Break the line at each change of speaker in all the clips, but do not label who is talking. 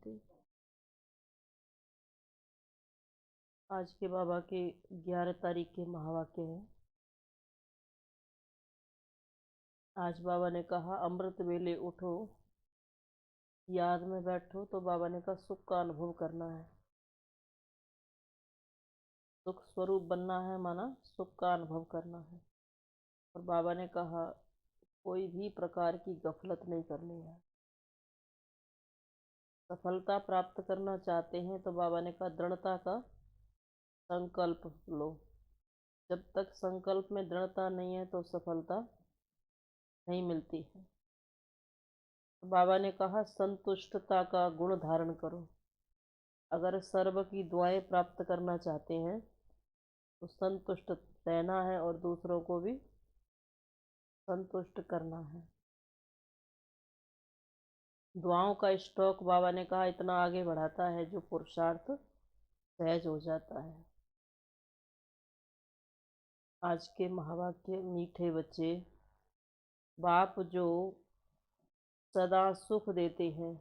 शांति। आज के बाबा के 11 तारीख के महावाक्य हैं। आज बाबा ने कहा अमृत वेले उठो, याद में बैठो। तो बाबा ने कहा सुख का अनुभव करना है, सुख स्वरूप बनना है, माना सुख का अनुभव करना है। और बाबा ने कहा कोई भी प्रकार की गफलत नहीं करनी है। सफलता प्राप्त करना चाहते हैं तो बाबा ने कहा दृढ़ता का संकल्प लो। जब तक संकल्प में दृढ़ता नहीं है तो सफलता नहीं मिलती है। तो बाबा ने कहा संतुष्टता का गुण धारण करो। अगर सर्व की दुआएं प्राप्त करना चाहते हैं तो संतुष्ट रहना है और दूसरों को भी संतुष्ट करना है। दुआओं का स्टॉक बाबा ने कहा इतना आगे बढ़ाता है जो पुरुषार्थ सहज हो जाता है। आज के महावाक्य मीठे बच्चे, बाप जो सदा सुख देते हैं,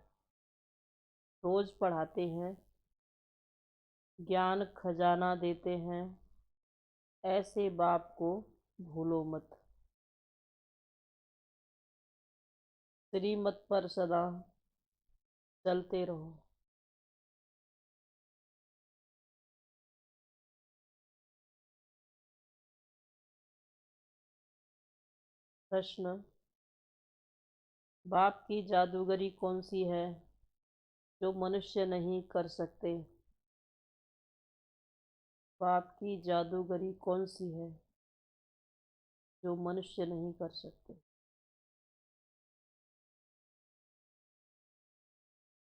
रोज पढ़ाते हैं, ज्ञान खजाना देते हैं, ऐसे बाप को भूलो मत। श्रीमत पर सदा चलते रहो। प्रश्न, बाप की जादूगरी कौन सी है जो मनुष्य नहीं कर सकते? बाप की जादूगरी कौन सी है जो मनुष्य नहीं कर सकते?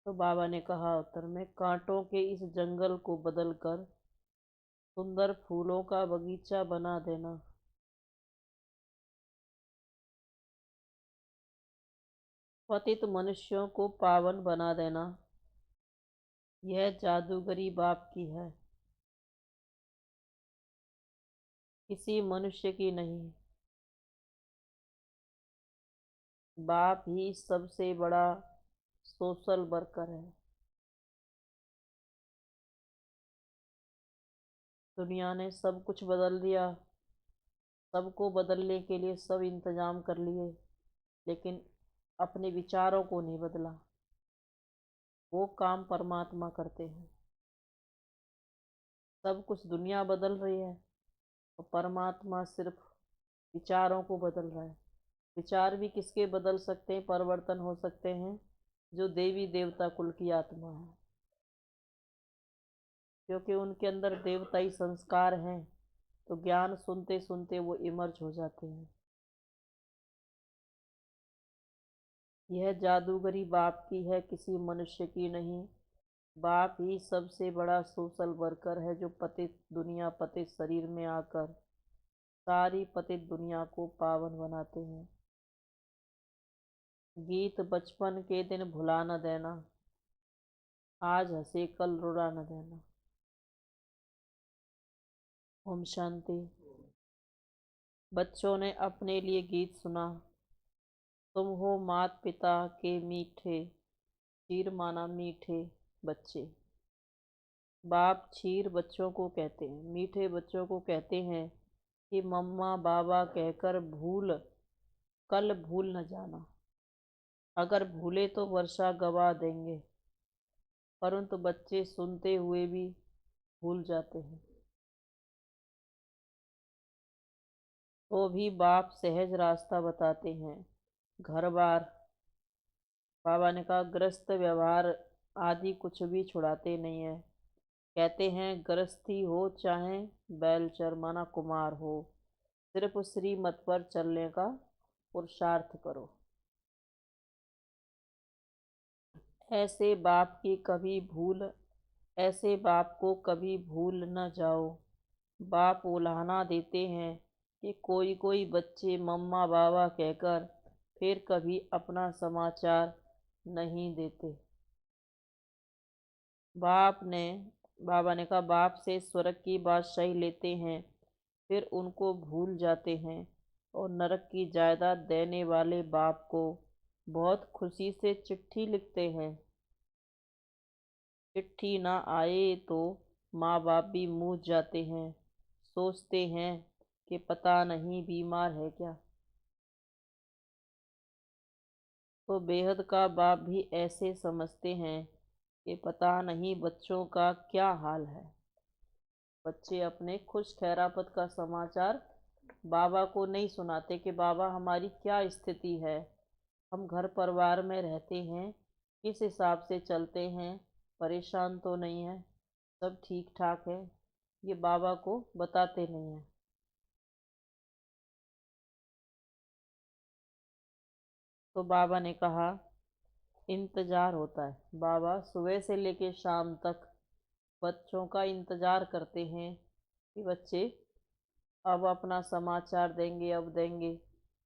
तो बाबा ने कहा उत्तर में, कांटों के इस जंगल को बदलकर सुंदर फूलों का बगीचा बना देना। पतित मनुष्यों को पावन बना देना, यह जादूगरी बाप की है, किसी मनुष्य की नहीं। बाप ही सबसे बड़ा सोशल वर्कर है। दुनिया ने सब कुछ बदल दिया, सबको बदलने के लिए सब इंतजाम कर लिए, लेकिन अपने विचारों को नहीं बदला। वो काम परमात्मा करते हैं। सब कुछ दुनिया बदल रही है और परमात्मा सिर्फ विचारों को बदल रहा है। विचार भी किसके बदल सकते हैं, परिवर्तन हो सकते हैं? जो देवी देवता कुल की आत्मा है, क्योंकि उनके अंदर देवताई संस्कार हैं। तो ज्ञान सुनते सुनते वो इमर्ज हो जाते हैं। यह जादूगरी बाप की है, किसी मनुष्य की नहीं। बाप ही सबसे बड़ा सोशल वर्कर है, जो पतित दुनिया, पतित शरीर में आकर सारी पतित दुनिया को पावन बनाते हैं। गीत बचपन के दिन भुला न देना, आज हंसे कल रुला न देना। ओम शांति। बच्चों ने अपने लिए गीत सुना। तुम हो मात पिता के मीठे, चीर माना मीठे बच्चे। बाप क्षीर बच्चों को कहते हैं, मीठे बच्चों को कहते हैं कि मम्मा बाबा कहकर कल भूल न जाना। अगर भूले तो वर्षा गवा देंगे, परंतु बच्चे सुनते हुए भी भूल जाते हैं। तो भी बाप सहज रास्ता बताते हैं। घर बार, बाबा ने कहा ग्रस्त व्यवहार आदि कुछ भी छुड़ाते नहीं है। कहते हैं गृहस्थी हो चाहे बैलचर माना कुमार हो, सिर्फ श्रीमत पर चलने का पुरुषार्थ करो। ऐसे बाप की कभी भूल ऐसे बाप को कभी भूल न जाओ। बाप उलाहना देते हैं कि कोई कोई बच्चे मम्मा बाबा कहकर फिर कभी अपना समाचार नहीं देते। बाबा ने कहा बाप से स्वर्ग की बादशाही लेते हैं, फिर उनको भूल जाते हैं और नरक की जायदाद देने वाले बाप को बहुत खुशी से चिट्ठी लिखते हैं। चिट्ठी ना आए तो माँ बाप भी मूझ जाते हैं, सोचते हैं कि पता नहीं बीमार है क्या। तो बेहद का बाप भी ऐसे समझते हैं कि पता नहीं बच्चों का क्या हाल है। बच्चे अपने खुश खैरापत का समाचार बाबा को नहीं सुनाते कि बाबा हमारी क्या स्थिति है, हम घर परिवार में रहते हैं, किस हिसाब से चलते हैं, परेशान तो नहीं है, सब ठीक ठाक है, ये बाबा को बताते नहीं हैं। तो बाबा ने कहा इंतजार होता है। बाबा सुबह से लेकर शाम तक बच्चों का इंतजार करते हैं कि बच्चे अब अपना समाचार देंगे, अब देंगे।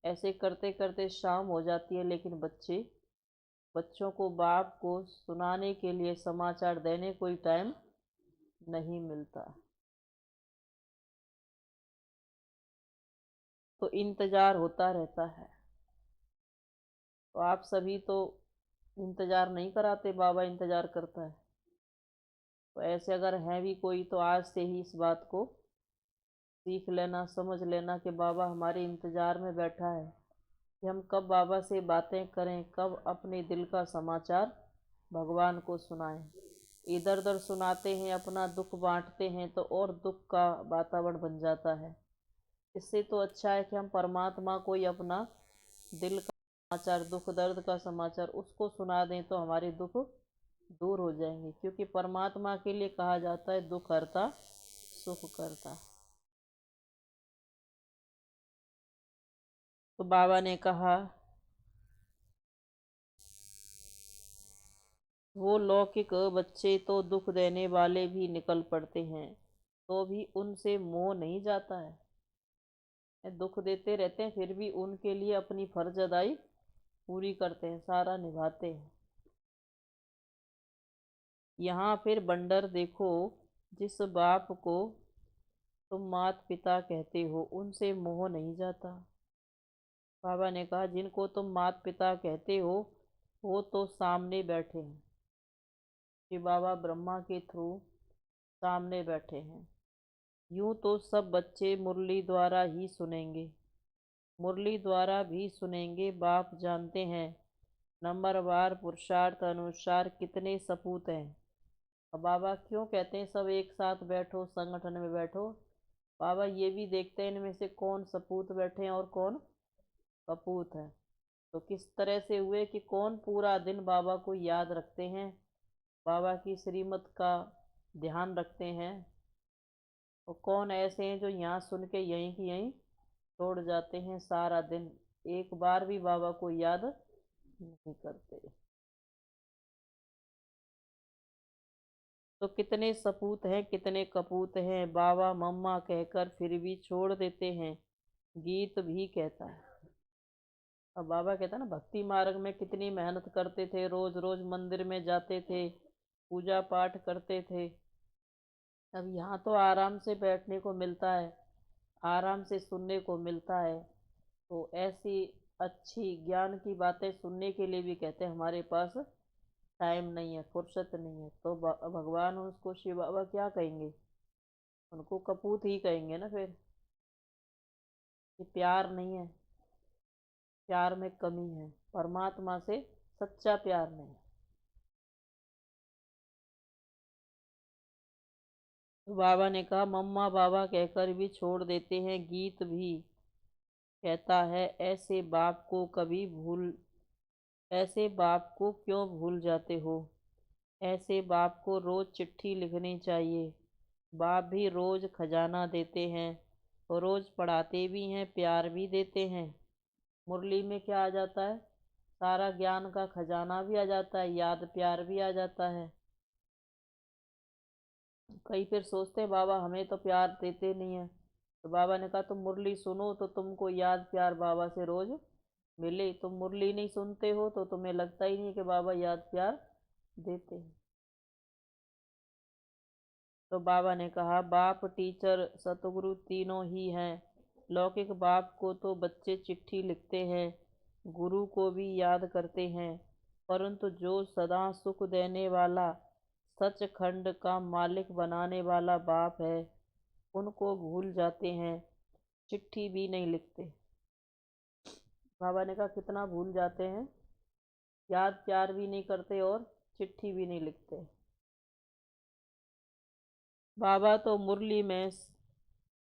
ऐसे करते करते शाम हो जाती है, लेकिन बच्चों को बाप को सुनाने के लिए, समाचार देने कोई टाइम नहीं मिलता। तो इंतजार होता रहता है। तो आप सभी तो इंतजार नहीं कराते, बाबा इंतजार करता है। तो ऐसे अगर है भी कोई तो आज से ही इस बात को सीख लेना, समझ लेना कि बाबा हमारे इंतजार में बैठा है कि हम कब बाबा से बातें करें, कब अपने दिल का समाचार भगवान को सुनाएं। इधर उधर सुनाते हैं, अपना दुख बांटते हैं तो और दुख का वातावरण बन जाता है। इससे तो अच्छा है कि हम परमात्मा को ही अपना दिल का समाचार, दुख दर्द का समाचार उसको सुना दें तो हमारे दुख दूर हो जाएंगे। क्योंकि परमात्मा के लिए कहा जाता है दुख हरता सुख करता। तो बाबा ने कहा वो लौकिक बच्चे तो दुख देने वाले भी निकल पड़ते हैं, तो भी उनसे मोह नहीं जाता है। दुख देते रहते हैं फिर भी उनके लिए अपनी फर्ज अदाई पूरी करते हैं, सारा निभाते हैं। यहाँ फिर बंडर देखो, जिस बाप को तुम मात पिता कहते हो उनसे मोह नहीं जाता। बाबा ने कहा जिनको तुम मात पिता कहते हो वो तो सामने बैठे हैं, कि बाबा ब्रह्मा के थ्रू सामने बैठे हैं। यूं तो सब बच्चे मुरली द्वारा ही सुनेंगे, मुरली द्वारा भी सुनेंगे। बाप जानते हैं नंबरवार पुरुषार्थ अनुसार कितने सपूत हैं। अब बाबा क्यों कहते हैं सब एक साथ बैठो, संगठन में बैठो। बाबा ये भी देखते हैं इनमें से कौन सपूत बैठे हैं और कौन कपूत है। तो किस तरह से हुए कि कौन पूरा दिन बाबा को याद रखते हैं, बाबा की श्रीमत का ध्यान रखते हैं, और कौन ऐसे हैं जो यहाँ सुन के यहीं की यहीं छोड़ जाते हैं, सारा दिन एक बार भी बाबा को याद नहीं करते। तो कितने सपूत हैं, कितने कपूत हैं, बाबा मम्मा कहकर फिर भी छोड़ देते हैं। गीत भी कहता है। अब बाबा कहता है ना भक्ति मार्ग में कितनी मेहनत करते थे, रोज रोज मंदिर में जाते थे, पूजा पाठ करते थे। अब यहाँ तो आराम से बैठने को मिलता है, आराम से सुनने को मिलता है। तो ऐसी अच्छी ज्ञान की बातें सुनने के लिए भी कहते हैं हमारे पास टाइम नहीं है, फुर्सत नहीं है। तो भगवान उसको शिव बाबा क्या कहेंगे, उनको कपूत ही कहेंगे ना फिर। कि प्यार नहीं है, प्यार में कमी है, परमात्मा से सच्चा प्यार नहीं। तो बाबा ने कहा मम्मा बाबा कहकर भी छोड़ देते हैं। गीत भी कहता है ऐसे बाप को क्यों भूल जाते हो। ऐसे बाप को रोज चिट्ठी लिखनी चाहिए। बाप भी रोज खजाना देते हैं और रोज पढ़ाते भी हैं, प्यार भी देते हैं। मुरली में क्या आ जाता है, सारा ज्ञान का खजाना भी आ जाता है, याद प्यार भी आ जाता है। कई फिर सोचते हैं बाबा हमें तो प्यार देते नहीं है। तो बाबा ने कहा तुम मुरली सुनो तो तुमको याद प्यार बाबा से रोज मिले। तुम मुरली नहीं सुनते हो तो तुम्हें लगता ही नहीं कि बाबा याद प्यार देते हैं। तो बाबा ने कहा बाप टीचर सतगुरु तीनों ही हैं। लौकिक बाप को तो बच्चे चिट्ठी लिखते हैं, गुरु को भी याद करते हैं, परंतु जो सदा सुख देने वाला सचखंड का मालिक बनाने वाला बाप है, उनको भूल जाते हैं, चिट्ठी भी नहीं लिखते। बाबा ने कहा कितना भूल जाते हैं, याद प्यार भी नहीं करते और चिट्ठी भी नहीं लिखते। बाबा तो मुरली में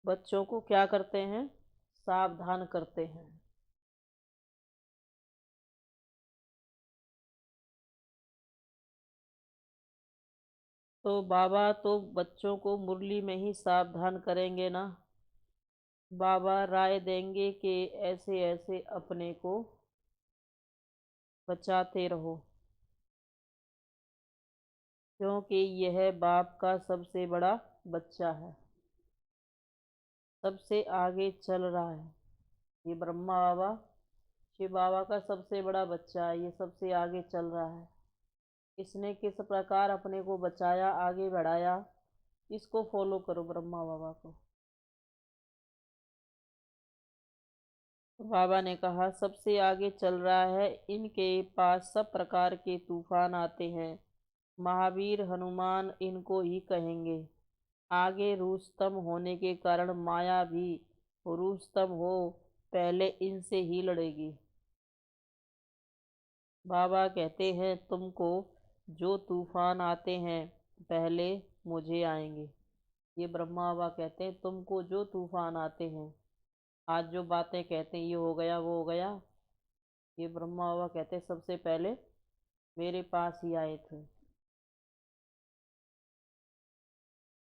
बच्चों को क्या करते हैं, सावधान करते हैं। तो बाबा तो बच्चों को मुरली में ही सावधान करेंगे ना। बाबा राय देंगे कि ऐसे ऐसे अपने को बचाते रहो, क्योंकि यह बाप का सबसे बड़ा बच्चा है, सबसे आगे चल रहा है। ये ब्रह्मा बाबा शिव बाबा का सबसे बड़ा बच्चा है, ये सबसे आगे चल रहा है। इसने किस प्रकार अपने को बचाया, आगे बढ़ाया, इसको फॉलो करो ब्रह्मा बाबा को। तो बाबा ने कहा सबसे आगे चल रहा है, इनके पास सब प्रकार के तूफान आते हैं, महावीर हनुमान इनको ही कहेंगे। आगे रुस्तम होने के कारण माया भी रुस्तम हो पहले इनसे ही लड़ेगी। बाबा कहते हैं तुमको जो तूफान आते हैं पहले मुझे आएंगे। ये ब्रह्मा बाबा कहते हैं तुमको जो तूफान आते हैं, आज जो बातें कहते हैं ये हो गया वो हो गया, ये ब्रह्मा बाबा कहते हैं सबसे पहले मेरे पास ही आए थे,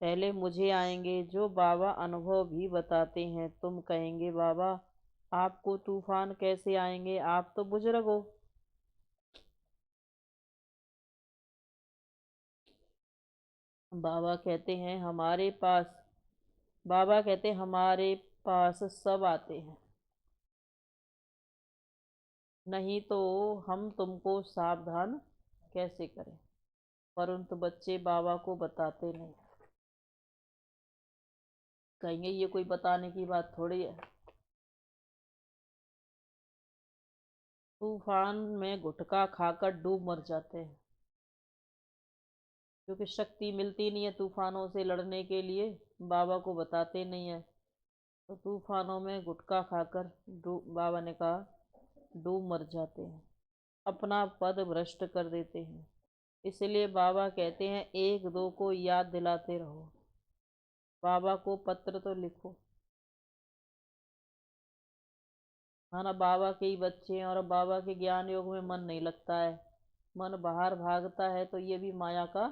पहले मुझे आएंगे। जो बाबा अनुभव भी बताते हैं, तुम कहेंगे बाबा आपको तूफान कैसे आएंगे, आप तो बुजुर्ग हो। बाबा कहते हैं हमारे पास, बाबा कहते हैं हमारे पास सब आते हैं, नहीं तो हम तुमको सावधान कैसे करें। परंतु बच्चे बाबा को बताते नहीं, कहेंगे ये कोई बताने की बात थोड़ी है। तूफान में गुटखा खाकर डूब मर जाते हैं, क्योंकि शक्ति मिलती नहीं है तूफानों से लड़ने के लिए, बाबा को बताते नहीं है। तो तूफानों में गुटखा खाकर डूब, बाबा ने कहा डूब मर जाते हैं, अपना पद भ्रष्ट कर देते हैं। इसलिए बाबा कहते हैं एक दो को याद दिलाते रहो, बाबा को पत्र तो लिखो। हाँ ना, बाबा के ही बच्चे हैं और बाबा के ज्ञान योग में मन नहीं लगता है, मन बाहर भागता है, तो ये भी माया का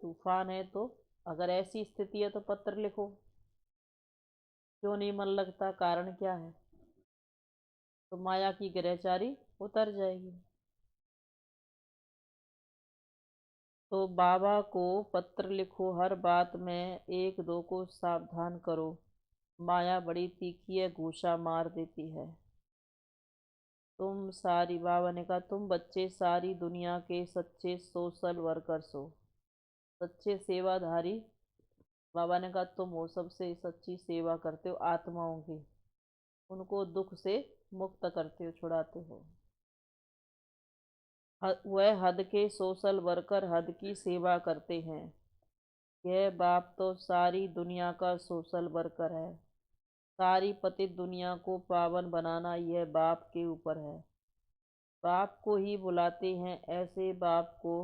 तूफान है। तो अगर ऐसी स्थिति है तो पत्र लिखो। क्यों नहीं मन लगता, कारण क्या है? तो माया की ग्रहचारी उतर जाएगी। तो बाबा को पत्र लिखो, हर बात में एक दो को सावधान करो, माया बड़ी तीखी है, घूसा मार देती है। तुम सारी, बाबा ने कहा तुम बच्चे सारी दुनिया के सच्चे सोशल वर्कर्स हो, सच्चे सेवाधारी। बाबा ने कहा तुम हो सबसे सच्ची सेवा करते हो आत्माओं की, उनको दुख से मुक्त करते हो, छुड़ाते हो। वह हद के सोशल वर्कर हद की सेवा करते हैं। यह बाप तो सारी दुनिया का सोशल वर्कर है, सारी पतित दुनिया को पावन बनाना यह बाप के ऊपर है। बाप को ही बुलाते हैं, ऐसे बाप को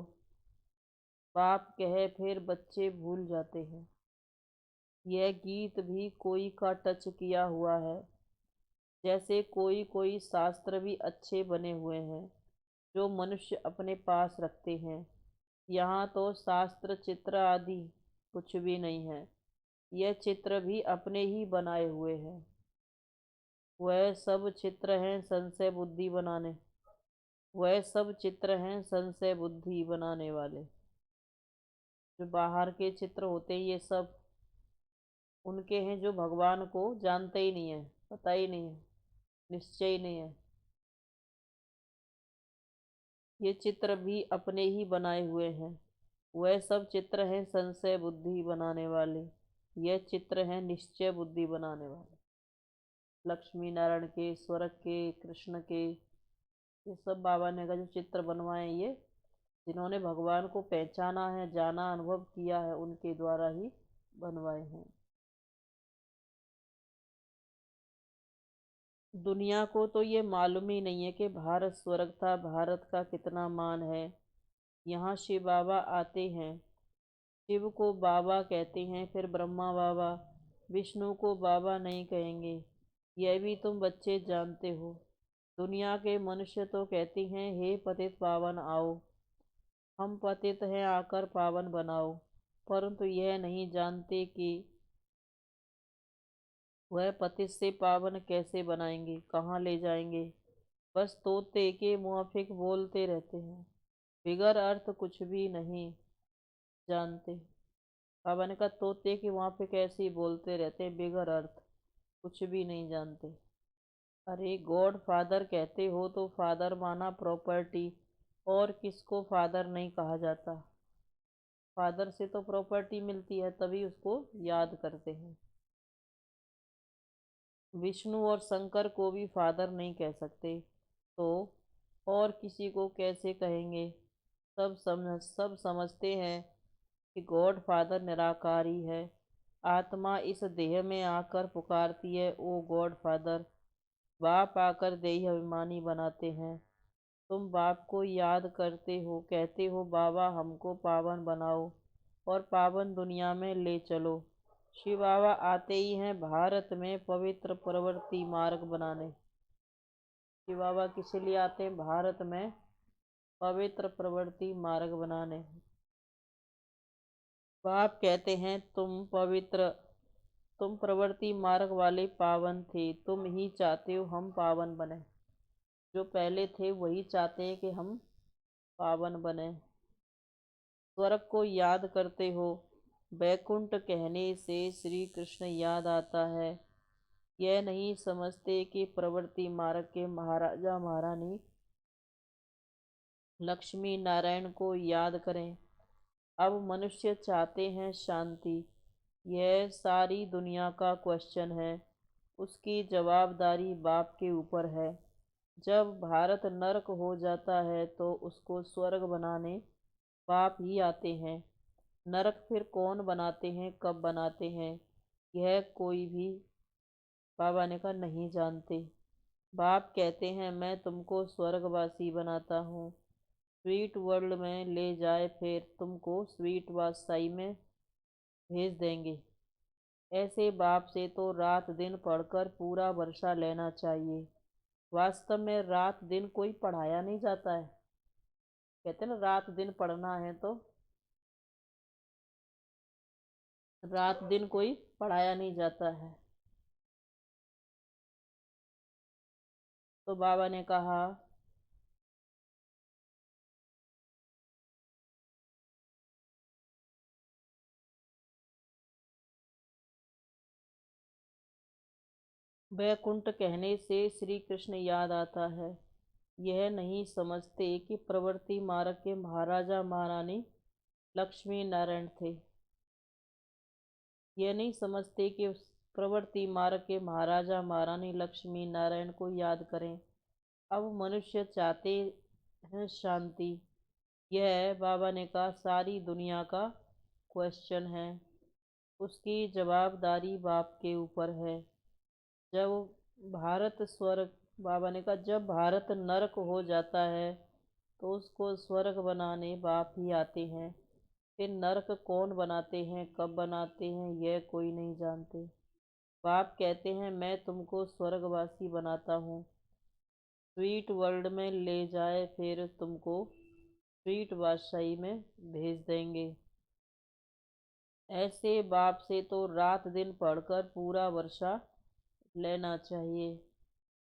बाप कहे फिर बच्चे भूल जाते हैं। यह गीत भी कोई का टच किया हुआ है, जैसे कोई कोई शास्त्र भी अच्छे बने हुए हैं जो मनुष्य अपने पास रखते हैं। यहाँ तो शास्त्र चित्र आदि कुछ भी नहीं है, यह चित्र भी अपने ही बनाए हुए हैं। वह सब चित्र हैं संशय बुद्धि बनाने, वह सब चित्र हैं संशय बुद्धि बनाने वाले। जो बाहर के चित्र होते हैं ये सब उनके हैं जो भगवान को जानते ही नहीं है, पता ही नहीं है, निश्चय ही नहीं है। ये चित्र भी अपने ही बनाए हुए हैं, वह सब चित्र हैं संशय बुद्धि बनाने वाले, यह चित्र हैं निश्चय बुद्धि बनाने वाले। लक्ष्मी नारायण के, स्वर्ग के, कृष्ण के, ये सब बाबा ने का जो चित्र बनवाए ये जिन्होंने भगवान को पहचाना है, जाना, अनुभव किया है, उनके द्वारा ही बनवाए हैं। दुनिया को तो ये मालूम ही नहीं है कि भारत स्वर्ग था, भारत का कितना मान है। यहाँ शिव बाबा आते हैं, शिव को बाबा कहते हैं, फिर ब्रह्मा बाबा, विष्णु को बाबा नहीं कहेंगे। यह भी तुम बच्चे जानते हो। दुनिया के मनुष्य तो कहते हैं, हे पतित पावन आओ, हम पतित हैं, आकर पावन बनाओ। परंतु यह नहीं जानते कि वह पतित से पावन कैसे बनाएंगे, कहाँ ले जाएंगे। बस तोते के मुआफिक बोलते रहते हैं, बिगर अर्थ कुछ भी नहीं जानते। बाबा ने कहा, तोते के मुआफिक ऐसे ही बोलते रहते हैं, बिगर अर्थ कुछ भी नहीं जानते। अरे गॉड फादर कहते हो तो फादर माना प्रॉपर्टी, और किसको फादर नहीं कहा जाता। फादर से तो प्रॉपर्टी मिलती है, तभी उसको याद करते हैं। विष्णु और शंकर को भी फादर नहीं कह सकते, तो और किसी को कैसे कहेंगे। सब समझते हैं कि गॉड फादर निराकारी है। आत्मा इस देह में आकर पुकारती है, ओ गॉड फादर। बाप आकर देह अभिमानी बनाते हैं। तुम बाप को याद करते हो, कहते हो बाबा हमको पावन बनाओ और पावन दुनिया में ले चलो। शिव बाबा आते ही हैं भारत में पवित्र प्रवृत्ति मार्ग बनाने। शिव बाबा किस लिए आते हैं भारत में? पवित्र प्रवृत्ति मार्ग बनाने। बाप कहते हैं तुम प्रवृत्ति मार्ग वाले पावन थे, तुम ही चाहते हो हम पावन बने। जो पहले थे वही चाहते हैं कि हम पावन बने। स्वर्ग को याद करते हो, वैकुंठ कहने से श्री कृष्ण याद आता है। यह नहीं समझते कि प्रवृत्ति मार्ग के महाराजा महारानी लक्ष्मी नारायण को याद करें। अब मनुष्य चाहते हैं शांति। यह सारी दुनिया का क्वेश्चन है, उसकी जवाबदारी बाप के ऊपर है। जब भारत नरक हो जाता है तो उसको स्वर्ग बनाने बाप ही आते हैं। नरक फिर कौन बनाते हैं, कब बनाते हैं, यह कोई भी, बाबा ने कहा, नहीं जानते। बाप कहते हैं मैं तुमको स्वर्गवासी बनाता हूँ, स्वीट वर्ल्ड में ले जाए, फिर तुमको स्वीट वासाई में भेज देंगे। ऐसे बाप से तो रात दिन पढ़कर पूरा वर्षा लेना चाहिए। वास्तव में रात दिन कोई पढ़ाया नहीं जाता है। कहते हैं ना, रात दिन पढ़ना है तो रात दिन कोई पढ़ाया नहीं जाता है। तो बाबा ने कहा, वैकुंठ कहने से श्री कृष्ण याद आता है। यह नहीं समझते कि प्रवृत्ति मार्ग के महाराजा महारानी लक्ष्मी नारायण थे। यह नहीं समझते कि उस प्रवृत्ति मार्ग के महाराजा महारानी लक्ष्मी नारायण को याद करें। अब मनुष्य चाहते हैं शांति। यह बाबा ने कहा सारी दुनिया का क्वेश्चन है, उसकी जवाबदारी बाप के ऊपर है। जब भारत स्वर्ग बाबा ने कहा जब भारत नरक हो जाता है तो उसको स्वर्ग बनाने बाप ही आते हैं। फिर नरक कौन बनाते हैं, कब बनाते हैं, यह कोई नहीं जानते। बाप कहते हैं मैं तुमको स्वर्गवासी बनाता हूँ, स्वीट वर्ल्ड में ले जाए, फिर तुमको स्वीट बादशाही में भेज देंगे। ऐसे बाप से तो रात दिन पढ़कर पूरा वर्षा लेना चाहिए।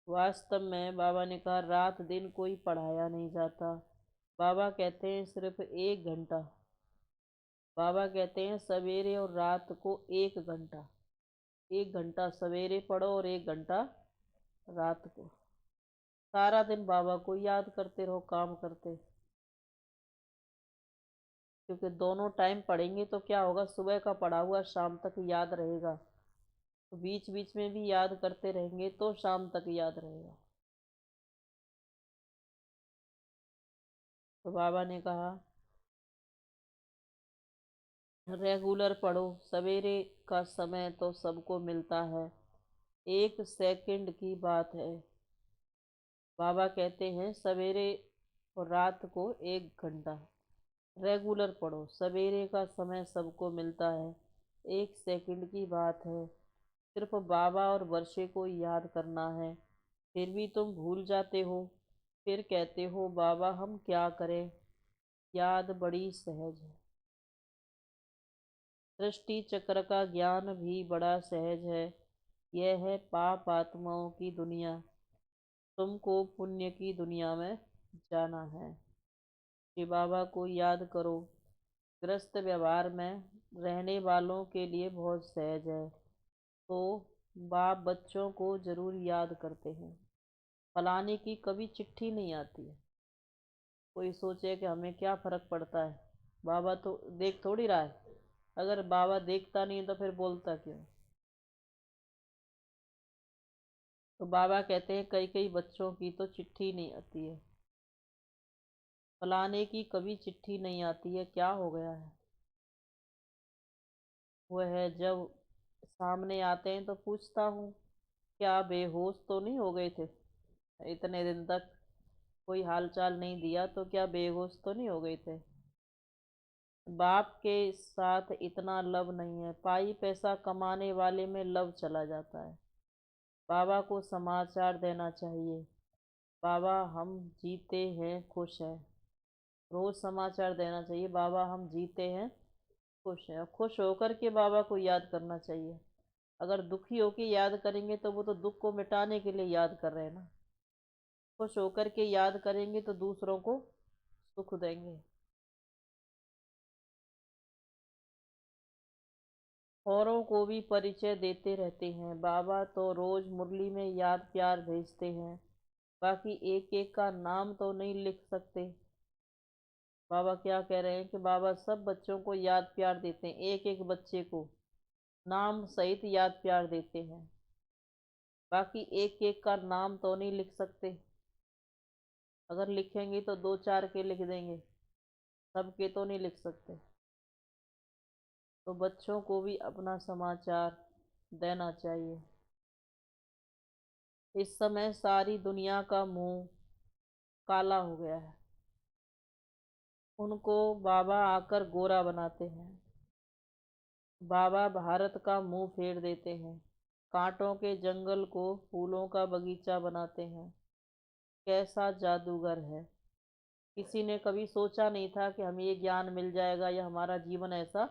वास्तव में बाबा ने कहा रात दिन कोई पढ़ाया नहीं जाता। बाबा कहते हैं सिर्फ 1 घंटा। बाबा कहते हैं सवेरे और रात को 1 घंटा। 1 घंटा सवेरे पढ़ो और 1 घंटा रात को। सारा दिन बाबा को याद करते रहो, काम करते। क्योंकि दोनों टाइम पढ़ेंगे तो क्या होगा, सुबह का पढ़ा हुआ शाम तक याद रहेगा, तो बीच बीच में भी याद करते रहेंगे तो शाम तक याद रहेगा। तो बाबा ने कहा रेगुलर पढ़ो, सवेरे का समय तो सबको मिलता है, 1 सेकंड की बात है। बाबा कहते हैं सवेरे और रात को 1 घंटा रेगुलर पढ़ो, सवेरे का समय सबको मिलता है, 1 सेकंड की बात है। सिर्फ बाबा और वर्षे को याद करना है, फिर भी तुम भूल जाते हो। फिर कहते हो बाबा हम क्या करें। याद बड़ी सहज है। सृष्टि चक्र का ज्ञान भी बड़ा सहज है। यह है पाप आत्माओं की दुनिया, तुमको पुण्य की दुनिया में जाना है। श्री बाबा को याद करो। ग्रस्त व्यवहार में रहने वालों के लिए बहुत सहज है, तो बाप बच्चों को जरूर याद करते हैं। फलाने की कभी चिट्ठी नहीं आती है। कोई सोचे कि हमें क्या फर्क पड़ता है, बाबा तो देख थोड़ी रहा है। अगर बाबा देखता नहीं तो फिर बोलता क्यों। तो बाबा कहते हैं कई कई बच्चों की तो चिट्ठी नहीं आती है। फलाने की कभी चिट्ठी नहीं आती है, क्या हो गया है। वह जब सामने आते हैं तो पूछता हूँ क्या बेहोश तो नहीं हो गए थे, इतने दिन तक कोई हालचाल नहीं दिया तो क्या बेहोश तो नहीं हो गए थे। बाप के साथ इतना लव नहीं है, पाई पैसा कमाने वाले में लव चला जाता है। बाबा को समाचार देना चाहिए, बाबा हम जीते हैं खुश हैं। रोज समाचार देना चाहिए, बाबा हम जीते हैं खुश हैं। और खुश होकर के बाबा को याद करना चाहिए। अगर दुखी होके याद करेंगे तो वो तो दुख को मिटाने के लिए याद कर रहे हैं ना। खुश होकर के याद करेंगे तो दूसरों को सुख देंगे। औरों को भी परिचय देते रहते हैं। बाबा तो रोज मुरली में याद प्यार भेजते हैं, बाकी एक एक का नाम तो नहीं लिख सकते। बाबा क्या कह रहे हैं कि बाबा सब बच्चों को याद प्यार देते हैं, एक एक बच्चे को नाम सहित याद प्यार देते हैं, बाकी एक एक का नाम तो नहीं लिख सकते। अगर लिखेंगे तो दो चार के लिख देंगे, सबके तो नहीं लिख सकते। तो बच्चों को भी अपना समाचार देना चाहिए। इस समय सारी दुनिया का मुंह काला हो गया है, उनको बाबा आकर गोरा बनाते हैं। बाबा भारत का मुंह फेर देते हैं, कांटों के जंगल को फूलों का बगीचा बनाते हैं। कैसा जादूगर है। किसी ने कभी सोचा नहीं था कि हमें ये ज्ञान मिल जाएगा या हमारा जीवन ऐसा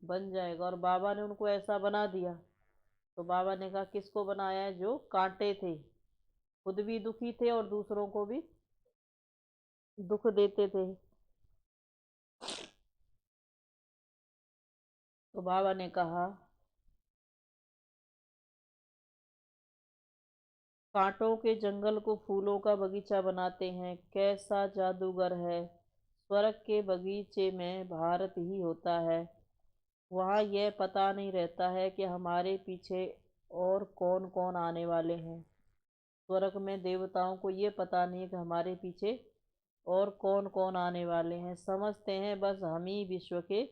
बन जाएगा, और बाबा ने उनको ऐसा बना दिया। तो बाबा ने कहा किसको बनाया है, जो कांटे थे, खुद भी दुखी थे और दूसरों को भी दुख देते थे। तो बाबा ने कहा कांटों के जंगल को फूलों का बगीचा बनाते हैं। कैसा जादूगर है। स्वर्ग के बगीचे में भारत ही होता है, वहाँ यह पता नहीं रहता है कि हमारे पीछे और कौन कौन आने वाले हैं। स्वर्ग में देवताओं को ये पता नहीं है कि हमारे पीछे और कौन कौन आने वाले हैं। समझते हैं बस हम ही विश्व के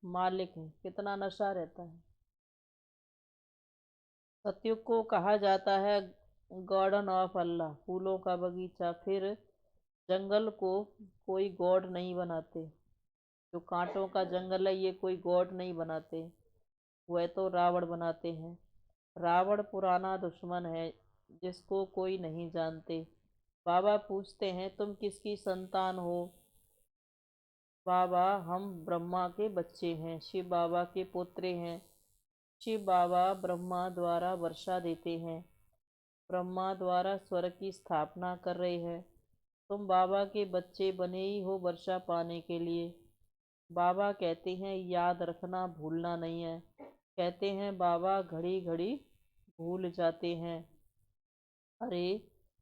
मालिक हैं। कितना नशा रहता है। सतयुग को कहा जाता है गार्डन ऑफ अल्लाह, फूलों का बगीचा। फिर जंगल को कोई गॉड नहीं बनाते। जो कांटों का जंगल है ये कोई गॉड नहीं बनाते, वह तो रावण बनाते हैं। रावण पुराना दुश्मन है जिसको कोई नहीं जानते। बाबा पूछते हैं तुम किसकी संतान हो। बाबा हम ब्रह्मा के बच्चे हैं, शिव बाबा के पोत्रे हैं। शिव बाबा ब्रह्मा द्वारा वर्षा देते हैं, ब्रह्मा द्वारा स्वर्ग की स्थापना कर रहे हैं। तुम बाबा के बच्चे बने ही हो वर्षा पाने के लिए। बाबा कहते हैं याद रखना, भूलना नहीं है। कहते हैं बाबा घड़ी घड़ी भूल जाते हैं। अरे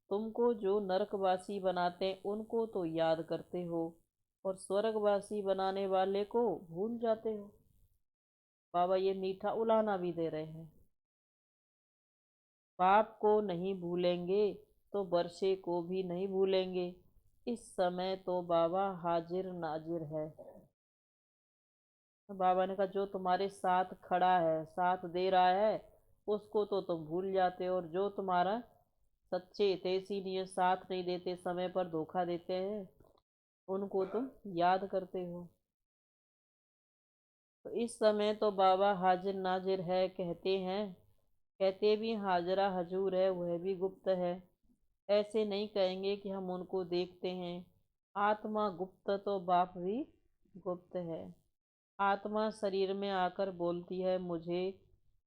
तुमको जो नरकवासी बनाते हैं उनको तो याद करते हो, और स्वर्गवासी बनाने वाले को भूल जाते हो। बाबा ये मीठा उलाहना भी दे रहे हैं। पाप को नहीं भूलेंगे तो वर्षे को भी नहीं भूलेंगे। इस समय तो बाबा हाजिर नाजिर है। तो बाबा ने कहा जो तुम्हारे साथ खड़ा है, साथ दे रहा है, उसको तो तुम भूल जाते हो, और जो तुम्हारा सच्चे तेजी नहीं साथ नहीं देते, समय पर धोखा देते हैं, उनको तुम याद करते हो। तो इस समय तो बाबा हाजिर नाजिर है कहते हैं, कहते भी हाजरा हजूर है, वह भी गुप्त है। ऐसे नहीं कहेंगे कि हम उनको देखते हैं। आत्मा गुप्त तो बाप भी गुप्त है। आत्मा शरीर में आकर बोलती है मुझे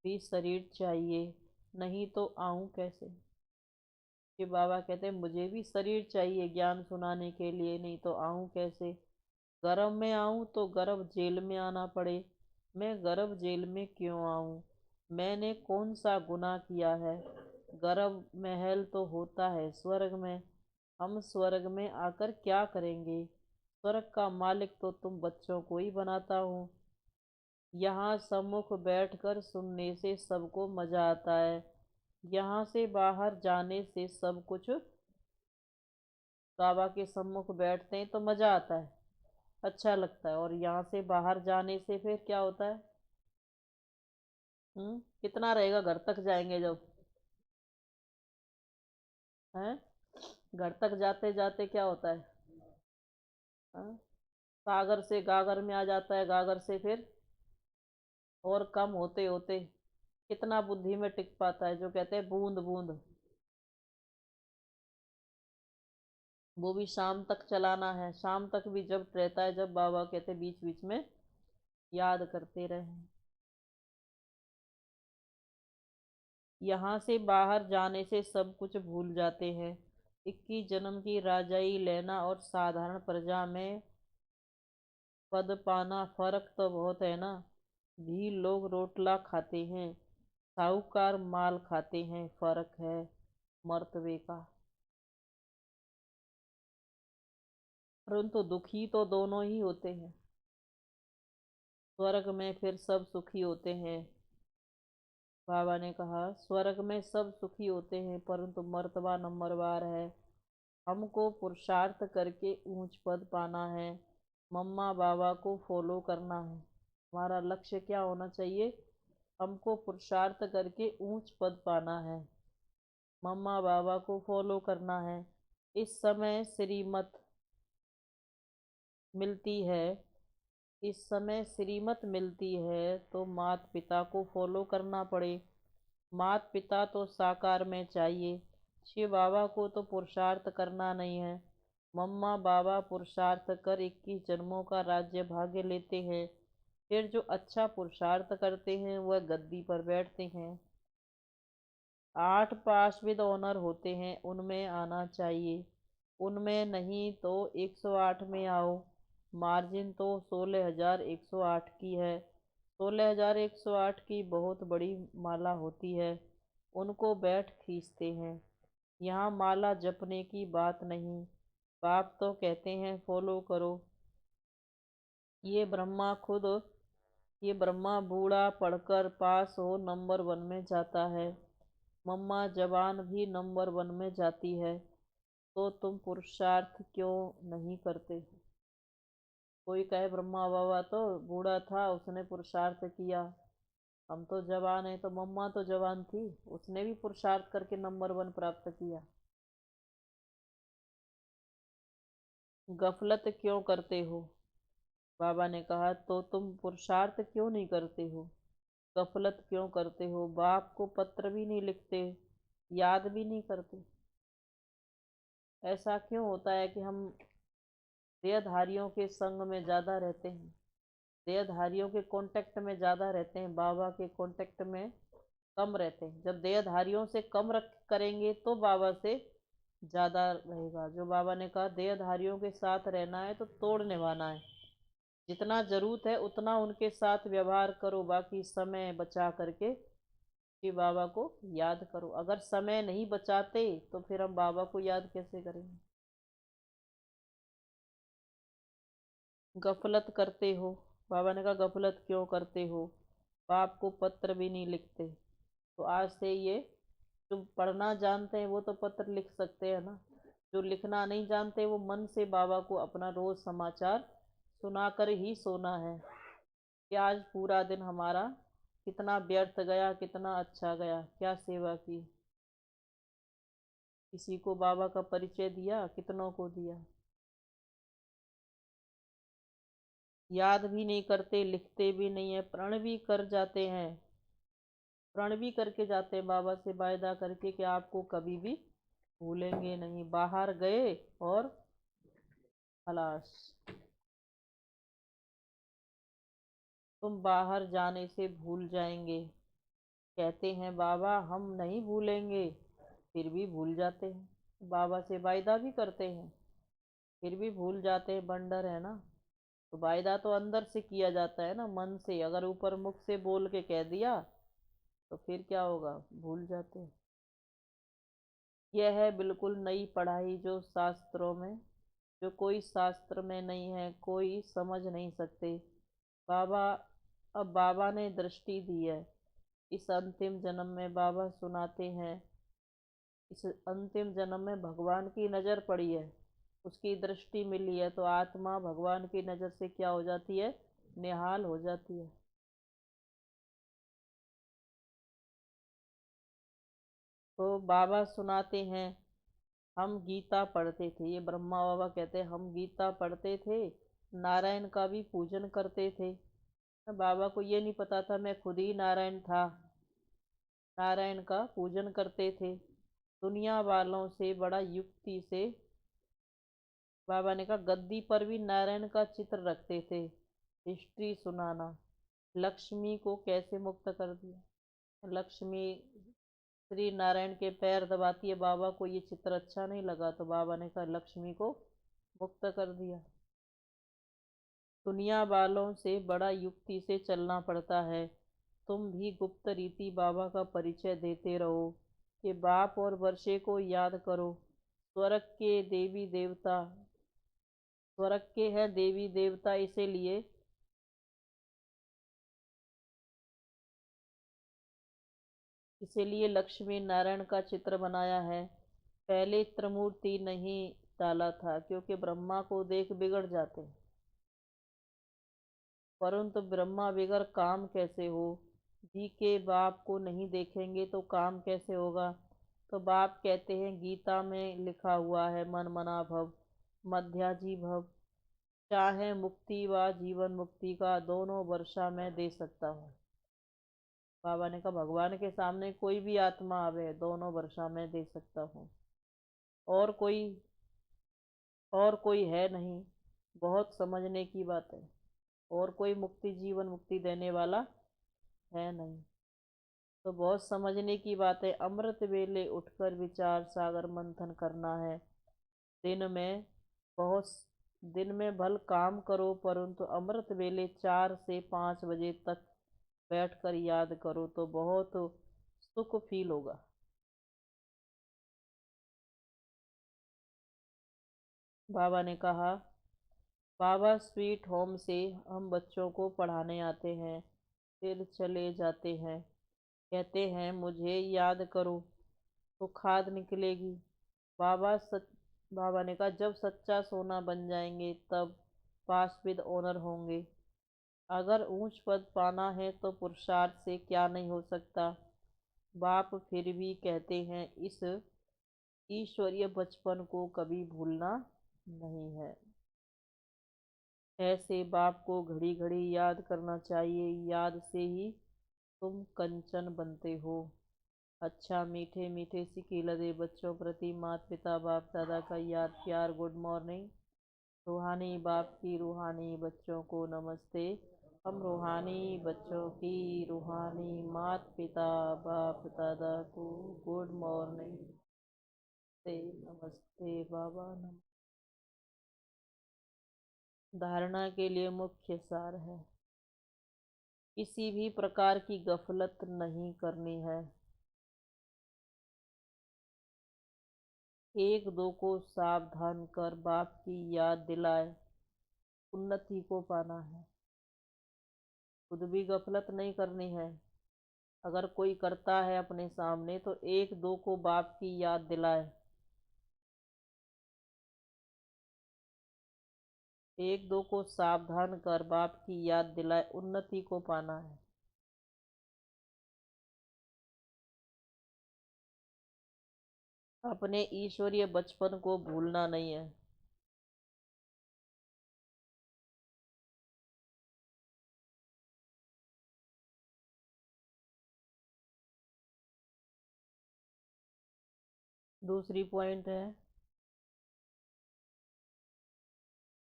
भी शरीर चाहिए, नहीं तो आऊं कैसे। कि बाबा कहते हैं मुझे भी शरीर चाहिए ज्ञान सुनाने के लिए, नहीं तो आऊं कैसे। गर्भ में आऊं तो गर्भ जेल में आना पड़े, मैं गर्भ जेल में क्यों आऊं। मैंने कौन सा गुनाह किया है। गर्भ महल तो होता है स्वर्ग में, हम स्वर्ग में आकर क्या करेंगे। स्वर्ग का मालिक तो तुम बच्चों को ही बनाता हूँ। यहाँ सम्मुख बैठकर सुनने से सबको मजा आता है, यहाँ से बाहर जाने से सब कुछ। बाबा के सम्मुख बैठते हैं तो मजा आता है, अच्छा लगता है, और यहाँ से बाहर जाने से फिर क्या होता है। कितना रहेगा घर तक जाएंगे जब, हैं। घर तक जाते जाते क्या होता है। हाँ? सागर से गागर में आ जाता है, गागर से फिर और कम होते होते कितना बुद्धि में टिक पाता है, जो कहते हैं बूंद बूंद, वो भी शाम तक चलाना है। शाम तक भी जब रहता है, जब बाबा कहते हैं बीच बीच में याद करते रहें। यहाँ से बाहर जाने से सब कुछ भूल जाते हैं। 21 जन्म की राजाई लेना और साधारण प्रजा में पद पाना, फर्क तो बहुत है ना। भी लोग रोटला खाते हैं, साहूकार माल खाते हैं, फर्क है मर्तबे का। परंतु दुखी तो दोनों ही होते हैं। स्वर्ग में फिर सब सुखी होते हैं। बाबा ने कहा स्वर्ग में सब सुखी होते हैं, परंतु मर्तबा नंबरवार है। हमको पुरुषार्थ करके ऊंच पद पाना है, मम्मा बाबा को फॉलो करना है। हमारा लक्ष्य क्या होना चाहिए, हमको पुरुषार्थ करके ऊंच पद पाना है, मम्मा बाबा को फॉलो करना है। इस समय श्रीमत मिलती है, इस समय श्रीमत मिलती है तो माता पिता को फॉलो करना पड़े। माता पिता तो साकार में चाहिए, शिव बाबा को तो पुरुषार्थ करना नहीं है। मम्मा बाबा पुरुषार्थ कर 21 जन्मों का राज्य भाग्य लेते हैं, फिर जो अच्छा पुरुषार्थ करते हैं वह गद्दी पर बैठते हैं। 8 पास विद ऑनर होते हैं, उनमें आना चाहिए। उनमें नहीं तो 108 में आओ। मार्जिन तो 16,108 की है। 16,108 की बहुत बड़ी माला होती है, उनको बैठ खींचते हैं। यहाँ माला जपने की बात नहीं, बाप तो कहते हैं फॉलो करो। ये ब्रह्मा खुद, ये ब्रह्मा बूढ़ा पढ़कर पास हो नंबर 1 में जाता है, मम्मा जवान भी नंबर 1 में जाती है, तो तुम पुरुषार्थ क्यों नहीं करते। कोई कहे ब्रह्मा बाबा तो बूढ़ा था, उसने पुरुषार्थ किया, हम तो जवान है। तो मम्मा तो जवान थी, उसने भी पुरुषार्थ करके नंबर 1 प्राप्त किया। गफलत क्यों करते हो। बाबा ने कहा तो तुम पुरुषार्थ क्यों नहीं करते हो, गफलत क्यों करते हो। बाप को पत्र भी नहीं लिखते, याद भी नहीं करते। ऐसा क्यों होता है कि हम देहधारियों के संग में ज़्यादा रहते हैं, देहधारियों के कांटेक्ट में ज़्यादा रहते हैं, बाबा के कांटेक्ट में कम रहते हैं। जब देहधारियों से कम रख करेंगे तो बाबा से ज़्यादा रहेगा। जो बाबा ने कहा देहधारियों के साथ रहना है तो तोड़ निभाना है, जितना जरूरत है उतना उनके साथ व्यवहार करो, बाकी समय बचा करके कि बाबा को याद करो। अगर समय नहीं बचाते तो फिर हम बाबा को याद कैसे करेंगे। गफलत करते हो, बाबा ने कहा गफलत क्यों करते हो, बाप को पत्र भी नहीं लिखते। तो आज से ये, जो पढ़ना जानते हैं वो तो पत्र लिख सकते हैं ना, जो लिखना नहीं जानते वो मन से बाबा को अपना रोज समाचार सुनाकर ही सोना है। कि आज पूरा दिन हमारा कितना व्यर्थ गया, कितना अच्छा गया, क्या सेवा की। किसी को बाबा का परिचय दिया, कितनों को दिया। याद भी नहीं करते, लिखते भी नहीं है, प्रण भी कर जाते हैं। प्रण भी करके जाते हैं बाबा से वायदा करके कि आपको कभी भी भूलेंगे नहीं। बाहर गए और खलास। तुम बाहर जाने से भूल जाएंगे। कहते हैं बाबा हम नहीं भूलेंगे, फिर भी भूल जाते हैं। बाबा से वायदा भी करते हैं, फिर भी भूल जाते हैं। बंडर है ना। तो वायदा तो अंदर से किया जाता है ना, मन से। अगर ऊपर मुख से बोल के कह दिया तो फिर क्या होगा, भूल जाते हैं। यह है बिल्कुल नई पढ़ाई जो शास्त्रों में, जो कोई शास्त्र में नहीं है, कोई समझ नहीं सकते। बाबा, अब बाबा ने दृष्टि दी है। इस अंतिम जन्म में बाबा सुनाते हैं, इस अंतिम जन्म में भगवान की नज़र पड़ी है, उसकी दृष्टि मिली है, तो आत्मा भगवान की नज़र से क्या हो जाती है, निहाल हो जाती है। तो बाबा सुनाते हैं, हम गीता पढ़ते थे। ये ब्रह्मा बाबा कहते हैं हम गीता पढ़ते थे, नारायण का भी पूजन करते थे। बाबा को ये नहीं पता था मैं खुद ही नारायण था। नारायण का पूजन करते थे। दुनिया वालों से बड़ा युक्ति से बाबा ने कहा गद्दी पर भी नारायण का चित्र रखते थे। हिस्ट्री सुनाना। लक्ष्मी को कैसे मुक्त कर दिया। लक्ष्मी श्री नारायण के पैर दबाती है, बाबा को ये चित्र अच्छा नहीं लगा तो बाबा ने कहा लक्ष्मी को मुक्त कर दिया। दुनिया वालों से बड़ा युक्ति से चलना पड़ता है। तुम भी गुप्त रीति बाबा का परिचय देते रहो कि बाप और वर्षे को याद करो। स्वर्ग के देवी देवता, स्वर्ग के हैं देवी देवता, इसीलिए लक्ष्मी नारायण का चित्र बनाया है। पहले त्रिमूर्ति नहीं डाला था क्योंकि ब्रह्मा को देख बिगड़ जाते। परंतु ब्रह्मा बिगड़ काम कैसे हो। जी के बाप को नहीं देखेंगे तो काम कैसे होगा। तो बाप कहते हैं गीता में लिखा हुआ है मन मना भव मध्याजी भव। चाहे मुक्ति व जीवन मुक्ति का दोनों वर्षा मैं दे सकता हूँ। बाबा ने कहा भगवान के सामने कोई भी आत्मा आवे, दोनों वर्षा मैं दे सकता हूँ। और कोई, और कोई है नहीं। बहुत समझने की बात है। और कोई मुक्ति जीवन मुक्ति देने वाला है नहीं। तो बहुत समझने की बात है। अमृत वेले उठकर विचार सागर मंथन करना है। दिन में बहुत, दिन में भल काम करो परंतु अमृत वेले 4 से 5 बजे तक बैठकर याद करो तो बहुत सुख फील होगा। बाबा ने कहा, बाबा स्वीट होम से हम बच्चों को पढ़ाने आते हैं, फिर चले जाते हैं। कहते हैं मुझे याद करो तो खाद निकलेगी। बाबा सच, बाबा ने कहा जब सच्चा सोना बन जाएंगे तब पास विद ऑनर होंगे। अगर ऊंच पद पाना है तो पुरुषार्थ से क्या नहीं हो सकता। बाप फिर भी कहते हैं इस ईश्वरीय बचपन को कभी भूलना नहीं है। ऐसे बाप को घड़ी घड़ी याद करना चाहिए। याद से ही तुम कंचन बनते हो। अच्छा मीठे मीठे सिकी लदे बच्चों प्रति माता पिता बाप दादा का याद प्यार। Good morning. रूहानी बाप की रूहानी बच्चों को नमस्ते। हम रूहानी बच्चों की रूहानी माता पिता बाप दादा को गुड मॉर्निंग से नमस्ते बाबा नमस्ते। धारणा के लिए मुख्य सार है, किसी भी प्रकार की गफलत नहीं करनी है। एक दो को सावधान कर बाप की याद दिलाए, उन्नति को पाना है। खुद भी गफलत नहीं करनी है। अगर कोई करता है अपने सामने तो एक दो को बाप की याद दिलाए। एक दो को सावधान कर बाप की याद दिलाए, उन्नति को पाना है। अपने ईश्वरीय बचपन को भूलना नहीं है। दूसरी पॉइंट है,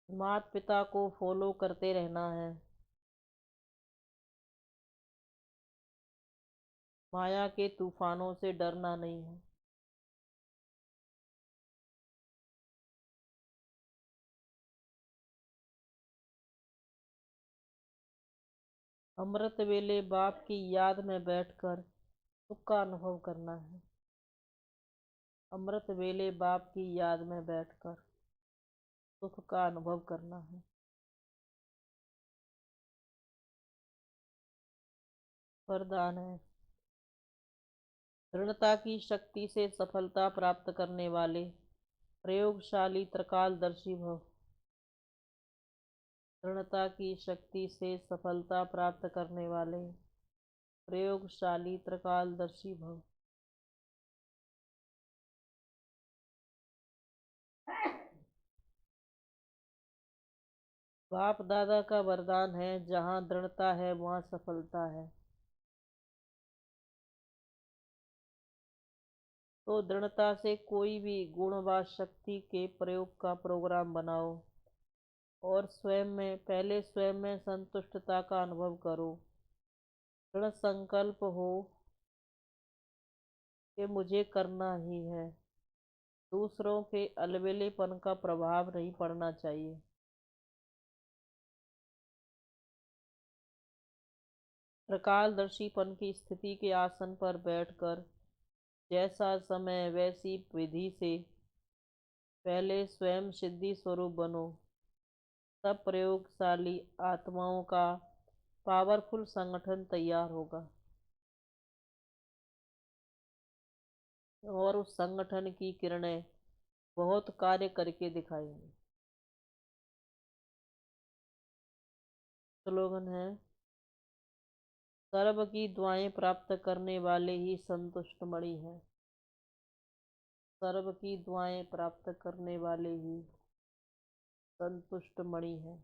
माता पिता को फॉलो करते रहना है। माया के तूफानों से डरना नहीं है। अमृत वेले बाप की याद में बैठकर सुख का अनुभव करना है। अमृत वेले बाप की याद में बैठकर सुख का अनुभव करना है। वरदान है, दृढ़ता की शक्ति से सफलता प्राप्त करने वाले प्रयोगशाली त्रिकालदर्शी भव। दृढ़ता की शक्ति से सफलता प्राप्त करने वाले प्रयोगशाली त्रिकालदर्शी भव। बाप दादा का वरदान है, जहाँ दृढ़ता है वहाँ सफलता है। तो दृढ़ता से कोई भी गुण व शक्ति के प्रयोग का प्रोग्राम बनाओ और स्वयं में संतुष्टता का अनुभव करो। दृढ़ संकल्प हो कि मुझे करना ही है। दूसरों के अलबेलेपन का प्रभाव नहीं पड़ना चाहिए। त्रिकालदर्शीपन की स्थिति के आसन पर बैठकर जैसा समय वैसी विधि से पहले स्वयं सिद्धि स्वरूप बनो। तब प्रयोगशाली आत्माओं का पावरफुल संगठन तैयार होगा और उस संगठन की किरणें बहुत कार्य करके दिखाएंगी। स्लोगन है, सर्व की दुआएं प्राप्त करने वाले ही संतुष्ट मणि हैं। सर्व की दुआएं प्राप्त करने वाले ही संतुष्ट मणि हैं।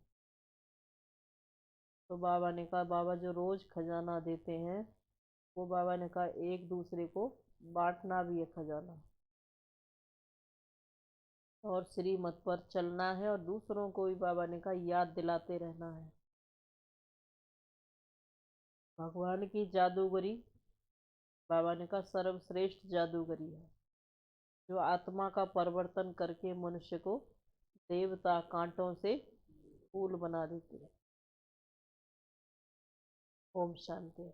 तो बाबा ने कहा, बाबा जो रोज खजाना देते हैं वो बाबा ने कहा एक दूसरे को बांटना भी है खजाना, और श्रीमत पर चलना है, और दूसरों को भी बाबा ने कहा याद दिलाते रहना है। भगवान की जादूगरी बाबा ने कहा सर्वश्रेष्ठ जादूगरी है, जो आत्मा का परिवर्तन करके मनुष्य को देवता कांटों से फूल बना देती है। ओम शांति।